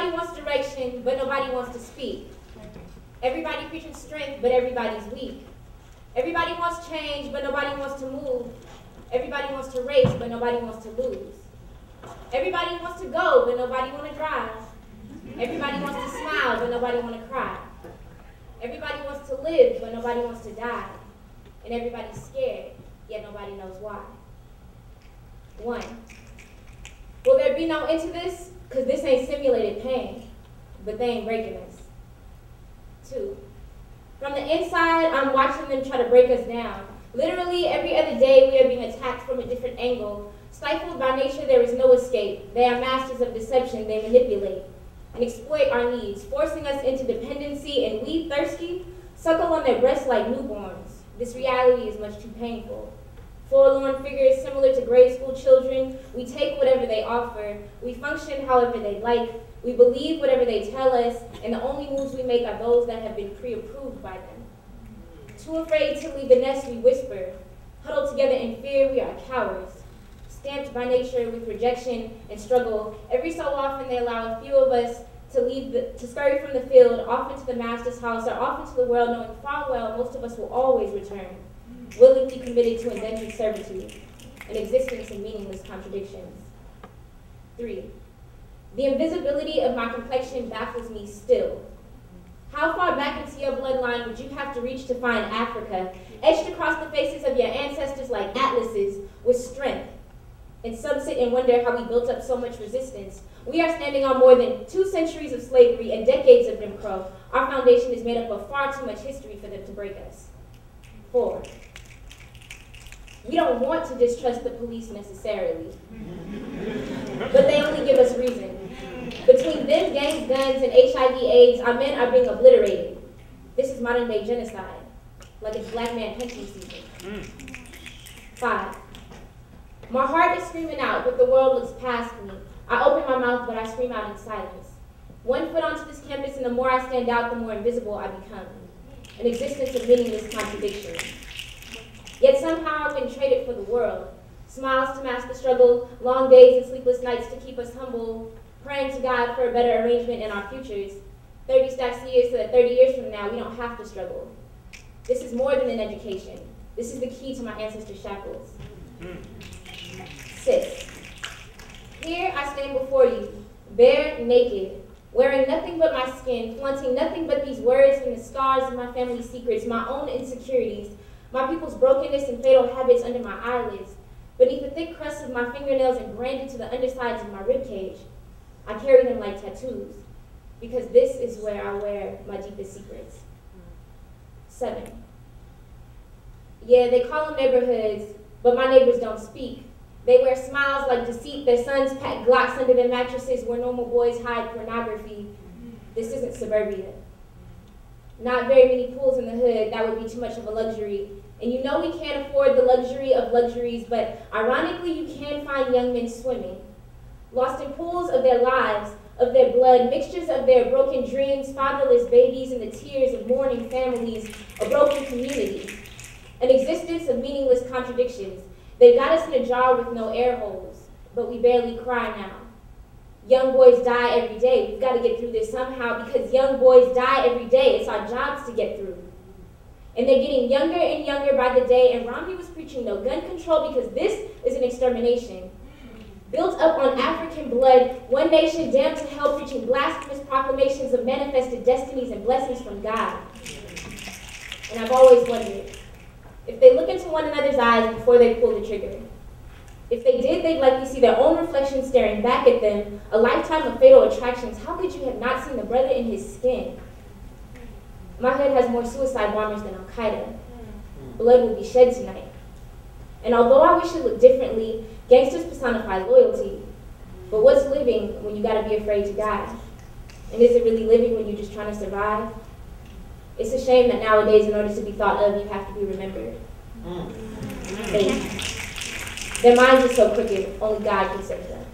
Everybody wants direction, but nobody wants to speak. Everybody preaching strength, but everybody's weak. Everybody wants change, but nobody wants to move. Everybody wants to race, but nobody wants to lose. Everybody wants to go, but nobody wants to drive. Everybody wants to smile, but nobody wants to cry. Everybody wants to live, but nobody wants to die. And everybody's scared, yet nobody knows why. 1. Will there be no end to this? Because this ain't simulated pain, but they ain't breaking us. 2. From the inside, I'm watching them try to break us down. Literally, every other day, we are being attacked from a different angle. Stifled by nature, there is no escape. They are masters of deception. They manipulate and exploit our needs, forcing us into dependency, and we, thirsty, suckle on their breasts like newborns. This reality is much too painful. Forlorn figures similar to grade school children, we take whatever they offer, we function however they like, we believe whatever they tell us, and the only moves we make are those that have been pre-approved by them. Too afraid to leave the nest, we whisper. Huddled together in fear, we are cowards. Stamped by nature with rejection and struggle, every so often they allow a few of us to scurry from the field, off into the master's house, or off into the world, knowing full well most of us will always return, willingly committed to indentured servitude, an existence in meaningless contradictions. 3. The invisibility of my complexion baffles me still. How far back into your bloodline would you have to reach to find Africa, etched across the faces of your ancestors like atlases, with strength? And some sit and wonder how we built up so much resistance. We are standing on more than 2 centuries of slavery and decades of Jim Crow. Our foundation is made up of far too much history for them to break us. 4. We don't want to distrust the police necessarily, but they only give us reason. Between them, gangs, guns, and HIV/AIDS, our men are being obliterated. This is modern day genocide, like it's black man hunting season. 5. My heart is screaming out, but the world looks past me. I open my mouth, but I scream out in silence. 1 foot onto this campus, and the more I stand out, the more invisible I become. An existence of meaningless contradiction. Yet somehow I wouldn't trade it for the world. Smiles to mask the struggle, long days and sleepless nights to keep us humble, praying to God for a better arrangement in our futures. 30 stacks of years so that 30 years from now, we don't have to struggle. This is more than an education. This is the key to my ancestors' shackles. 6. Here I stand before you, bare, naked, wearing nothing but my skin, flaunting nothing but these words and the scars of my family's secrets, my own insecurities, my people's brokenness and fatal habits under my eyelids, beneath the thick crust of my fingernails and branded to the undersides of my ribcage. I carry them like tattoos, because this is where I wear my deepest secrets. 7. Yeah, they call them neighborhoods, but my neighbors don't speak. They wear smiles like deceit. Their sons pack Glocks under their mattresses where normal boys hide pornography. This isn't suburbia. Not very many pools in the hood. That would be too much of a luxury. And you know we can't afford the luxury of luxuries, but ironically you can find young men swimming. Lost in pools of their lives, of their blood, mixtures of their broken dreams, fatherless babies, and the tears of mourning families, a broken community. An existence of meaningless contradictions. They got us in a jar with no air holes, but we barely cry now. Young boys die every day. We've got to get through this somehow because young boys die every day. It's our jobs to get through. And they're getting younger and younger by the day, and Romney was preaching no gun control because this is an extermination. Built up on African blood, one nation damned to hell preaching blasphemous proclamations of manifested destinies and blessings from God. And I've always wondered, if they look into one another's eyes before they pull the trigger, if they did, they'd likely see their own reflection staring back at them, a lifetime of fatal attractions. How could you have not seen the brother in his skin? My hood has more suicide bombers than Al-Qaeda. Blood will be shed tonight. And although I wish it looked differently, gangsters personify loyalty. But what's living when you gotta be afraid to die? And is it really living when you're just trying to survive? It's a shame that nowadays, in order to be thought of, you have to be remembered. 8. Their minds are so crooked, only God can save them.